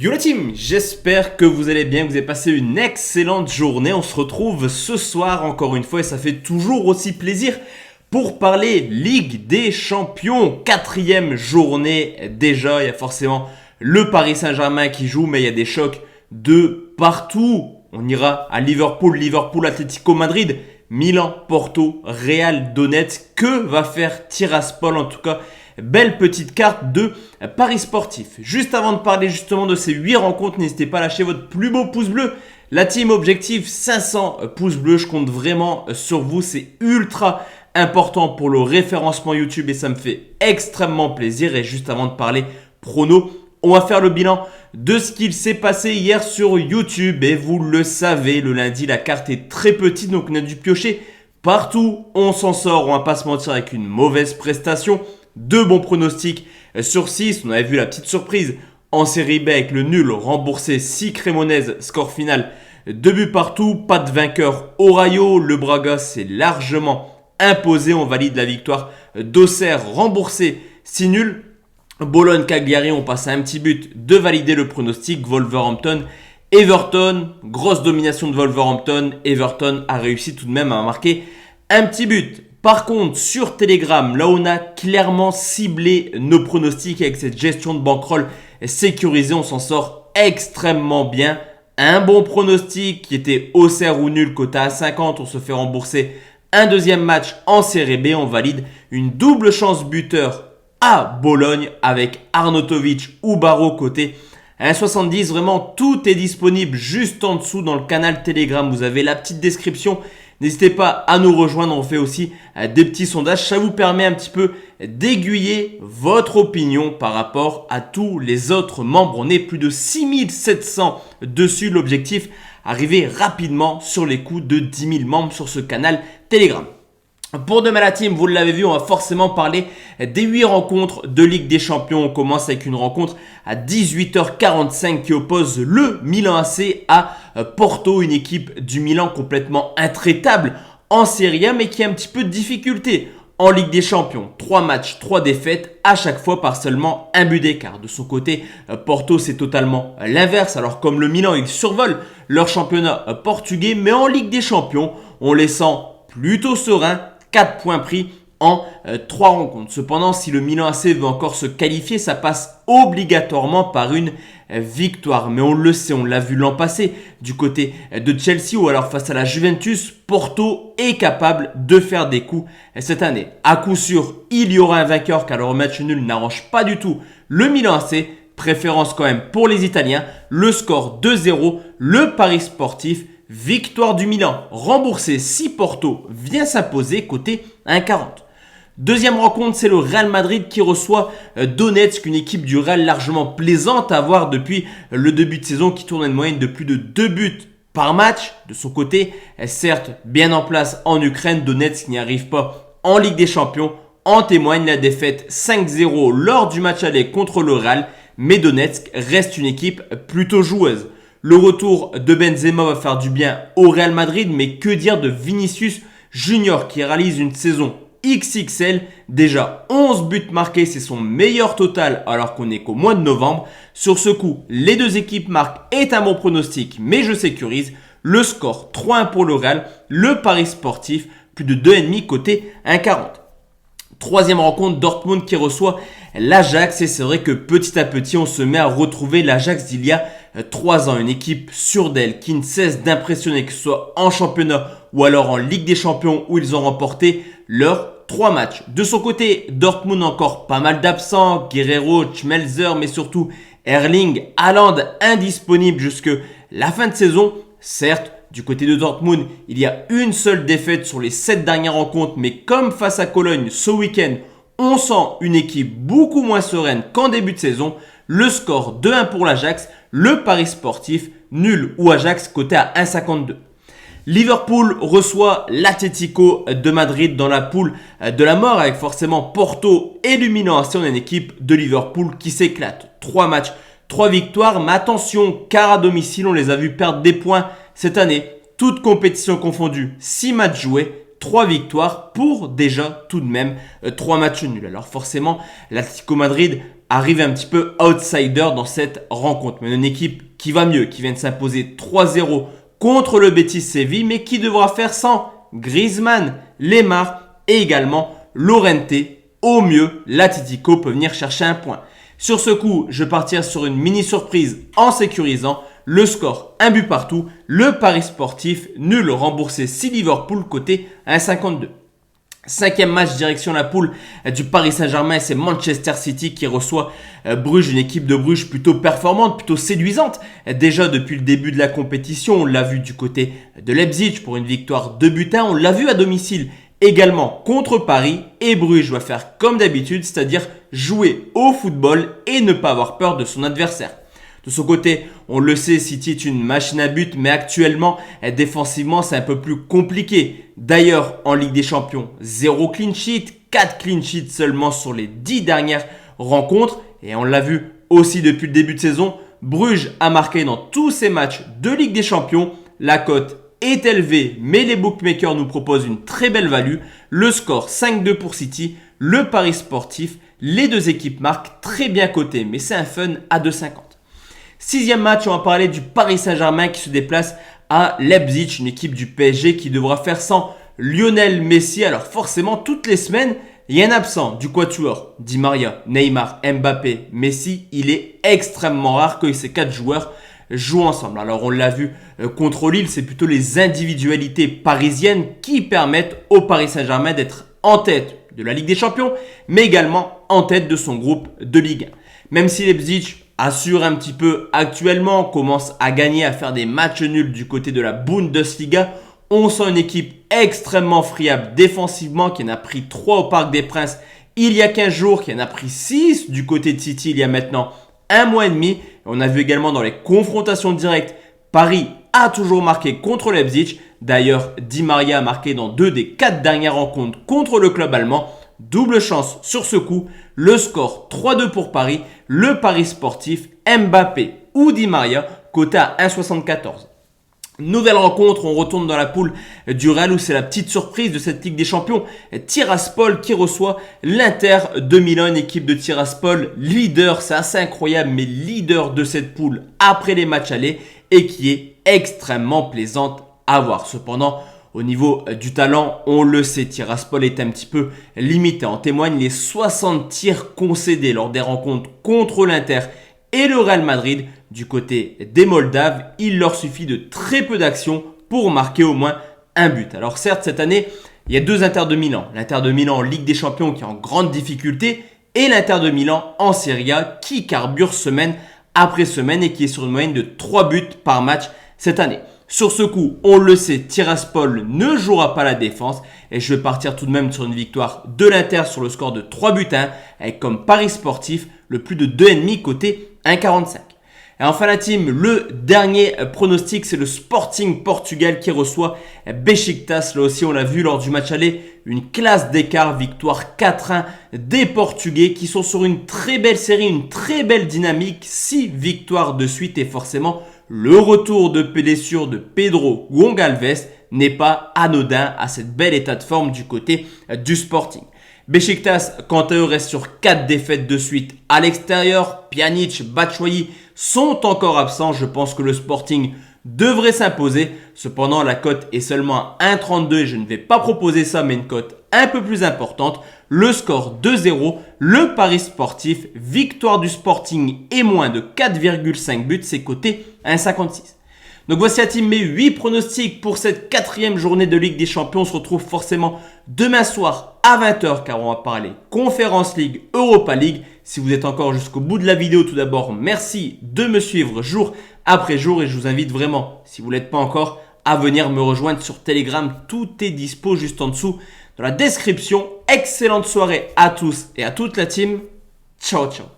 Yo la team, j'espère que vous allez bien, que vous avez passé une excellente journée. On se retrouve ce soir encore une fois et ça fait toujours aussi plaisir pour parler Ligue des Champions. 4e journée déjà, il y a forcément le Paris Saint-Germain qui joue, mais il y a des chocs de partout. On ira à Liverpool, Atlético Madrid, Milan, Porto, Real, Donetsk. Que va faire Tiraspol en tout cas? Belle petite carte de Paris sportif. Juste avant de parler justement de ces 8 rencontres, n'hésitez pas à lâcher votre plus beau pouce bleu. La team objectif 500 pouces bleus, je compte vraiment sur vous. C'est ultra important pour le référencement YouTube et ça me fait extrêmement plaisir. Et juste avant de parler prono, on va faire le bilan de ce qu'il s'est passé hier sur YouTube. Et vous le savez, le lundi, la carte est très petite, donc on a dû piocher partout. On s'en sort, on va pas se mentir, avec une mauvaise prestation. 2 bons pronostics sur 6. On avait vu la petite surprise en série B avec le nul remboursé 6 Cremonese, score final 2 buts partout. Pas de vainqueur au Rayo. Le Braga s'est largement imposé. On valide la victoire d'Auxerre remboursé 6 nuls. Bologne-Cagliari, on passe à un petit but de valider le pronostic. Wolverhampton-Everton, grosse domination de Wolverhampton. Everton a réussi tout de même à marquer un petit but. Par contre, sur Telegram, là on a clairement ciblé nos pronostics avec cette gestion de bankroll sécurisée, on s'en sort extrêmement bien. Un bon pronostic qui était Auxerre ou nul, coté à 50, on se fait rembourser un deuxième match en série B. On valide une double chance buteur à Bologne avec Arnautovic ou Barreau côté 1,70. Vraiment, tout est disponible juste en dessous dans le canal Telegram. Vous avez la petite description. N'hésitez pas à nous rejoindre, on fait aussi des petits sondages. Ça vous permet un petit peu d'aiguiller votre opinion par rapport à tous les autres membres. On est plus de 6700 dessus. L'objectif, arriver rapidement sur les coups de 10 000 membres sur ce canal Telegram. Pour demain la team, vous l'avez vu, on va forcément parler des 8 rencontres de Ligue des Champions. On commence avec une rencontre à 18h45 qui oppose le Milan AC à Porto, une équipe du Milan complètement intraitable en Serie A mais qui a un petit peu de difficulté en Ligue des Champions. 3 matchs, 3 défaites, à chaque fois par seulement un but d'écart. De son côté, Porto c'est totalement l'inverse. Alors comme le Milan, ils survolent leur championnat portugais, mais en Ligue des Champions, on les sent plutôt sereins. 4 points pris en 3 rencontres. Cependant, si le Milan AC veut encore se qualifier, ça passe obligatoirement par une victoire. Mais on le sait, on l'a vu l'an passé du côté de Chelsea ou alors face à la Juventus, Porto est capable de faire des coups cette année. À coup sûr, il y aura un vainqueur car le match nul n'arrange pas du tout le Milan AC. Préférence quand même pour les Italiens. Le score 2-0, le pari sportif. Victoire du Milan, remboursée si Porto vient s'imposer côté 1,40. Deuxième rencontre, c'est le Real Madrid qui reçoit Donetsk, une équipe du Real largement plaisante à voir depuis le début de saison qui tourne à une moyenne de plus de 2 buts par match. De son côté, certes bien en place en Ukraine, Donetsk n'y arrive pas en Ligue des Champions. En témoigne la défaite 5-0 lors du match aller contre le Real, mais Donetsk reste une équipe plutôt joueuse. Le retour de Benzema va faire du bien au Real Madrid, mais que dire de Vinicius Junior qui réalise une saison XXL. Déjà 11 buts marqués, c'est son meilleur total alors qu'on est qu'au mois de novembre. Sur ce coup, les deux équipes marquent est un bon pronostic, mais je sécurise. Le score 3-1 pour le Real, le pari sportif, plus de 2,5 côté 1,40. Troisième rencontre, Dortmund qui reçoit l'Ajax et c'est vrai que petit à petit on se met à retrouver l'Ajax d'il y a 3 ans. Une équipe sûre d'elle qui ne cesse d'impressionner que ce soit en championnat ou alors en Ligue des Champions où ils ont remporté leurs 3 matchs. De son côté, Dortmund encore pas mal d'absents, Guerrero, Schmelzer mais surtout Erling Haaland indisponible jusque la fin de saison. Certes, du côté de Dortmund, il y a une seule défaite sur les 7 dernières rencontres, mais comme face à Cologne ce week-end, on sent une équipe beaucoup moins sereine qu'en début de saison. Le score 2-1 pour l'Ajax, le pari sportif, nul ou Ajax coté à 1,52. Liverpool reçoit l'Atlético de Madrid dans la poule de la mort avec forcément Porto et le Milan AC. On a une équipe de Liverpool qui s'éclate. 3 matchs, 3 victoires, mais attention car à domicile on les a vus perdre des points cette année. Toutes compétitions confondues, 6 matchs joués, 3 victoires pour déjà tout de même 3 matchs nuls. Alors forcément, l'Atlético Madrid arrive un petit peu outsider dans cette rencontre. Mais une équipe qui va mieux, qui vient de s'imposer 3-0 contre le Betis Séville, mais qui devra faire sans Griezmann, Lemar et également Llorente. Au mieux, l'Atlético peut venir chercher un point. Sur ce coup, je vais partir sur une mini surprise en sécurisant le score, un but partout, le pari sportif nul remboursé 6 Liverpool côté 1,52. Cinquième match direction la poule du Paris Saint-Germain, c'est Manchester City qui reçoit Bruges, une équipe de Bruges plutôt performante, plutôt séduisante. Déjà depuis le début de la compétition, on l'a vu du côté de Leipzig pour une victoire 2-1, on l'a vu à domicile également contre Paris et Bruges va faire comme d'habitude, c'est-à-dire jouer au football et ne pas avoir peur de son adversaire. De son côté, on le sait, City est une machine à but, mais actuellement, défensivement, c'est un peu plus compliqué. D'ailleurs, en Ligue des Champions, 0 clean sheet, 4 clean sheets seulement sur les 10 dernières rencontres. Et on l'a vu aussi depuis le début de saison, Bruges a marqué dans tous ses matchs de Ligue des Champions. La cote est élevée, mais les bookmakers nous proposent une très belle value. Le score 5-2 pour City, le pari sportif, les deux équipes marquent très bien coté, mais c'est un fun à 2,50. Sixième match, on va parler du Paris Saint-Germain qui se déplace à Leipzig, une équipe du PSG qui devra faire sans Lionel Messi. Alors forcément, toutes les semaines, il y a un absent du quatuor. Di Maria, Neymar, Mbappé, Messi. Il est extrêmement rare que ces 4 joueurs jouent ensemble. Alors on l'a vu contre Lille, c'est plutôt les individualités parisiennes qui permettent au Paris Saint-Germain d'être en tête de la Ligue des Champions, mais également en tête de son groupe de Ligue 1. Même si Leipzig assure un petit peu actuellement, commence à gagner, à faire des matchs nuls du côté de la Bundesliga, on sent une équipe extrêmement friable défensivement qui en a pris 3 au Parc des Princes il y a 15 jours, qui en a pris 6 du côté de City il y a maintenant un mois et demi. On a vu également dans les confrontations directes, Paris a toujours marqué contre Leipzig. D'ailleurs, Di Maria a marqué dans 2 des 4 dernières rencontres contre le club allemand. Double chance sur ce coup, le score 3-2 pour Paris, le pari sportif Mbappé ou Di Maria, coté à 1,74. Nouvelle rencontre, on retourne dans la poule du Real où c'est la petite surprise de cette Ligue des Champions. Tiraspol qui reçoit l'Inter de Milan, une équipe de Tiraspol, leader, c'est assez incroyable, mais leader de cette poule après les matchs allés et qui est extrêmement plaisante à voir. Cependant, au niveau du talent, on le sait, Tiraspol est un petit peu limité. En témoignent les 60 tirs concédés lors des rencontres contre l'Inter et le Real Madrid. Du côté des Moldaves, il leur suffit de très peu d'actions pour marquer au moins un but. Alors certes, cette année, il y a 2 Inter de Milan. L'Inter de Milan en Ligue des Champions qui est en grande difficulté et l'Inter de Milan en Serie A qui carbure semaine après semaine et qui est sur une moyenne de 3 buts par match cette année. Sur ce coup, on le sait, Tiraspol ne jouera pas la défense et je vais partir tout de même sur une victoire de l'Inter sur le score de 3-1 avec comme pari sportif le plus de 2,5 côté 1,45. Et enfin la team, le dernier pronostic, c'est le Sporting Portugal qui reçoit Beşiktaş. Là aussi, on l'a vu lors du match aller, une classe d'écart, victoire 4-1 des Portugais qui sont sur une très belle série, une très belle dynamique, 6 victoires de suite et forcément le retour de blessure de Pedro Gonçalves n'est pas anodin à cette belle état de forme du côté du Sporting. Beşiktaş, quant à eux, reste sur 4 défaites de suite à l'extérieur. Pjanic, Batshuayi sont encore absents. Je pense que le Sporting devrait s'imposer. Cependant, la cote est seulement à 1,32 et je ne vais pas proposer ça, mais une cote un peu plus importante. Le score 2-0, le pari sportif, victoire du Sporting et moins de 4,5 buts, c'est coté à 1,56. Donc voici la team, mes 8 pronostics pour cette 4e journée de Ligue des Champions. On se retrouve forcément demain soir à 20h car on va parler Conference League, Europa League. Si vous êtes encore jusqu'au bout de la vidéo, tout d'abord, merci de me suivre jour après jour et je vous invite vraiment, si vous ne l'êtes pas encore, à venir me rejoindre sur Telegram. Tout est dispo juste en dessous dans la description. Excellente soirée à tous et à toute la team. Ciao, ciao.